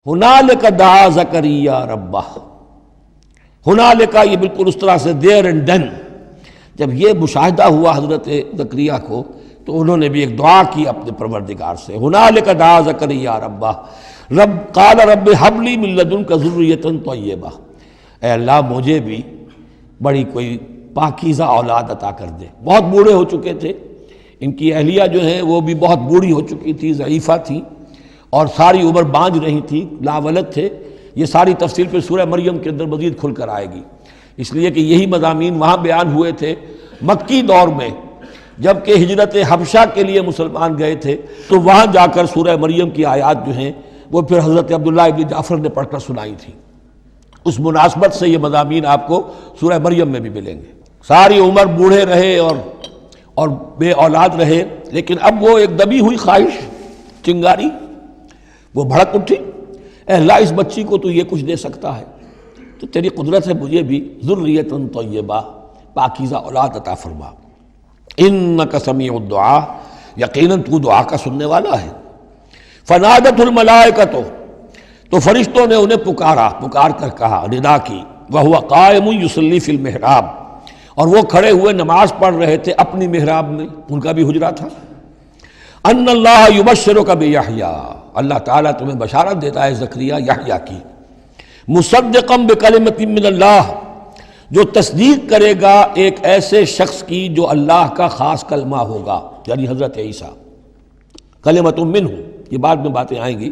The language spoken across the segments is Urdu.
ہنالک دعا زکریا ربہ، ہنالک یہ بالکل اس طرح سے دیر اینڈ ڈن، جب یہ مشاہدہ ہوا حضرت زکریا کو تو انہوں نے بھی ایک دعا کی اپنے پروردگار سے، ہنالک دعا زکریا ربہ رب قال رب ہب لی من لدنک ذریۃ طیبہ، اے اللہ مجھے بھی بڑی کوئی پاکیزہ اولاد عطا کر دے۔ بہت بوڑھے ہو چکے تھے، ان کی اہلیہ جو ہے وہ بھی بہت بوڑھی ہو چکی تھی، ضعیفہ تھی اور ساری عمر بانجھ رہی تھی، لاولد تھے۔ یہ ساری تفصیل پھر سورہ مریم کے اندر مزید کھل کر آئے گی، اس لیے کہ یہی مضامین وہاں بیان ہوئے تھے مکی دور میں، جب کہ ہجرت حبشہ کے لیے مسلمان گئے تھے تو وہاں جا کر سورہ مریم کی آیات جو ہیں وہ پھر حضرت عبداللہ ابن جعفر نے پڑھ کر سنائی تھی۔ اس مناسبت سے یہ مضامین آپ کو سورہ مریم میں بھی ملیں گے۔ ساری عمر بوڑھے رہے اور بے اولاد رہے، لیکن اب وہ ایک دبی ہوئی خواہش، چنگاری وہ بھڑک اٹھی، اے اللہ اس بچی کو تو یہ کچھ دے سکتا ہے تو تیری قدرت ہے مجھے بھی ذریۃ طیبہ پاکیزہ اولاد عطا فرما، انک سمیع الدعا یقیناً تو دعا کا سننے والا ہے۔ فنادت الملائکۃ تو فرشتوں نے انہیں پکار کر کہا، ندا کی، وہو قائم یصلی فی المحراب اور وہ کھڑے ہوئے نماز پڑھ رہے تھے اپنی محراب میں، ان کا بھی حجرہ تھا، ان اللہ یبشرک بیحییٰ اللہ تعالیٰ تمہیں بشارت دیتا ہے زکریا یحییٰ کی، مصدقا بکلمۃ من اللہ جو تصدیق کرے گا ایک ایسے شخص کی جو اللہ کا خاص کلمہ ہوگا، یعنی حضرت عیسیٰ، کلمۃ منہ، یہ بعد میں باتیں آئیں گی،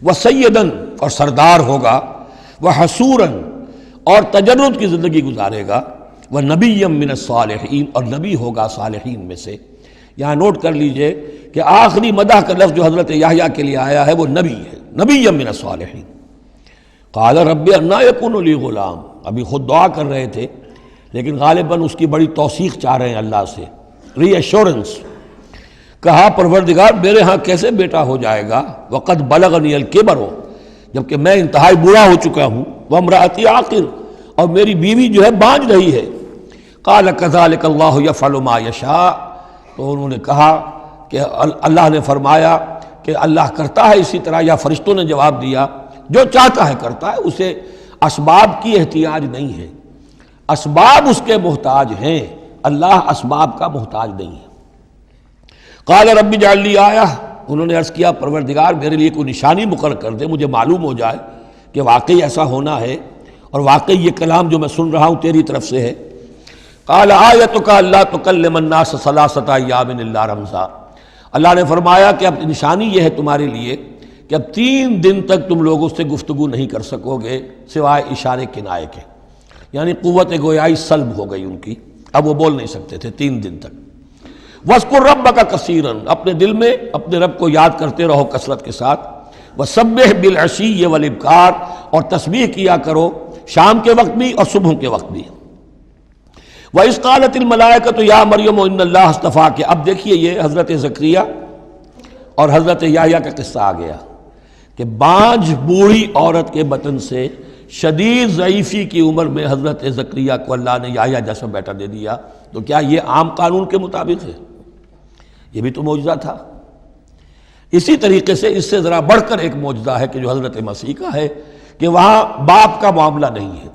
وسیداً اور سردار ہوگا، وحصوراً اور تجرد کی زندگی گزارے گا، ونبیًا من الصالحین اور نبی ہوگا صالحین میں سے۔ یہاں نوٹ کر لیجئے کہ آخری مدح کا لفظ جو حضرت یحییٰ کے لیے آیا ہے وہ نبی ہے، نبیًا من الصالحین۔ قال رب انا یکون لی غلام، ابھی خود دعا کر رہے تھے لیکن غالباً اس کی بڑی توثیق چاہ رہے ہیں اللہ سے، ری ایشورنس، کہا پروردگار میرے ہاں کیسے بیٹا ہو جائے گا، وقد بلغنی الکبر، جبکہ میں انتہائی بوڑھا ہو چکا ہوں، وامرأتی عاقر اور میری بیوی جو ہے بانجھ رہی ہے۔ قال کذلک اللہ یفعل ما یشاء، تو انہوں نے کہا کہ اللہ نے فرمایا کہ اللہ کرتا ہے اسی طرح، یا فرشتوں نے جواب دیا جو چاہتا ہے کرتا ہے، اسے اسباب کی احتیاج نہیں ہے، اسباب اس کے محتاج ہیں، اللہ اسباب کا محتاج نہیں ہے۔ قال رب اجعل لی آیہ، انہوں نے عرض کیا پروردگار میرے لیے کوئی نشانی مقرر کر دے، مجھے معلوم ہو جائے کہ واقعی ایسا ہونا ہے اور واقعی یہ کلام جو میں سن رہا ہوں تیری طرف سے ہے۔ قال آیتک الا تکلم الناس ثلاثۃ ایام الا رمزا، اللہ نے فرمایا کہ اب نشانی یہ ہے تمہارے لیے کہ اب 3 دن تک تم لوگوں سے گفتگو نہیں کر سکو گے سوائے اشارے کنائے کے، یعنی قوت گویائی سلب ہو گئی ان کی، اب وہ بول نہیں سکتے تھے 3 دن تک۔ وَاذْكُرْ رَبَّكَ كَثِيرًا، اپنے دل میں اپنے رب کو یاد کرتے رہو کثرت کے ساتھ، وَسَبِّحْ بِالْعَشِيِّ وَالْإِبْكَارِ اور تسبیح کیا کرو شام کے وقت بھی اور صبح کے وقت بھی۔ وَإِذْ قَالَتِ الْمَلَائِكَةُ يَا مَرْيَمُ إِنَّ اللَّهَ اصْطَفَاكِ، اب دیکھیے یہ حضرت زکریا اور حضرت یحییٰ کا قصہ آ گیا کہ بانجھ بوڑھی عورت کے بطن سے شدید ضعیفی کی عمر میں حضرت زکریا کو اللہ نے یحییٰ جیسا بیٹا دے دیا، تو کیا یہ عام قانون کے مطابق ہے؟ یہ بھی تو معجزہ تھا۔ اسی طریقے سے اس سے ذرا بڑھ کر ایک معجزہ ہے کہ جو حضرت مسیح کا ہے کہ وہاں باپ کا معاملہ نہیں ہے،